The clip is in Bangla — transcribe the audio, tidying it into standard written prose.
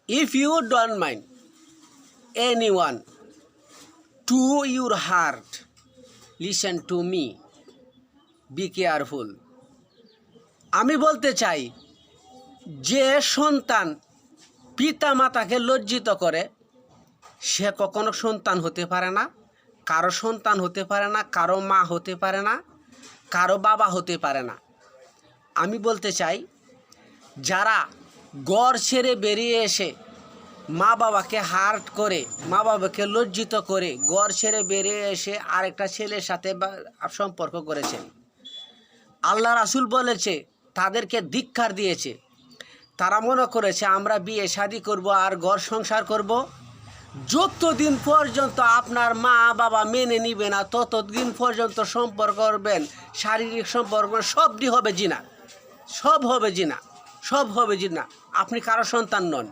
If you don't mind anyone to your heart, listen to me, be careful. আমি বলতে চাই, যে সন্তান পিতা মাতাকে লজ্জিত করে সে কখনো সন্তান হতে পারে না, কারো সন্তান হতে পারে না, কারো মা হতে পারে না, কারো বাবা হতে পারে না। আমি বলতে চাই, যারা ঘর ছেড়ে বেরিয়ে এসে মা বাবাকে হার্ট করে, মা বাবাকে লজ্জিত করে ঘর ছেড়ে বেরিয়ে এসে আরেকটা ছেলের সাথে সম্পর্ক করেছেন, আল্লাহ রাসূল বলেছে তাদেরকে ধিক্কার দিয়েছে। তারা মনে করেছে আমরা বিয়ে শাদী করব আর ঘর সংসার করব। যতদিন পর্যন্ত আপনার মা বাবা মেনে নিবে না ততদিন পর্যন্ত সম্পর্ক করবেন, শারীরিক সম্পর্ক সবই হবে জিনা, সব হবে জিনা, সব হবে জিনা। আপনি কারো সন্তান নন।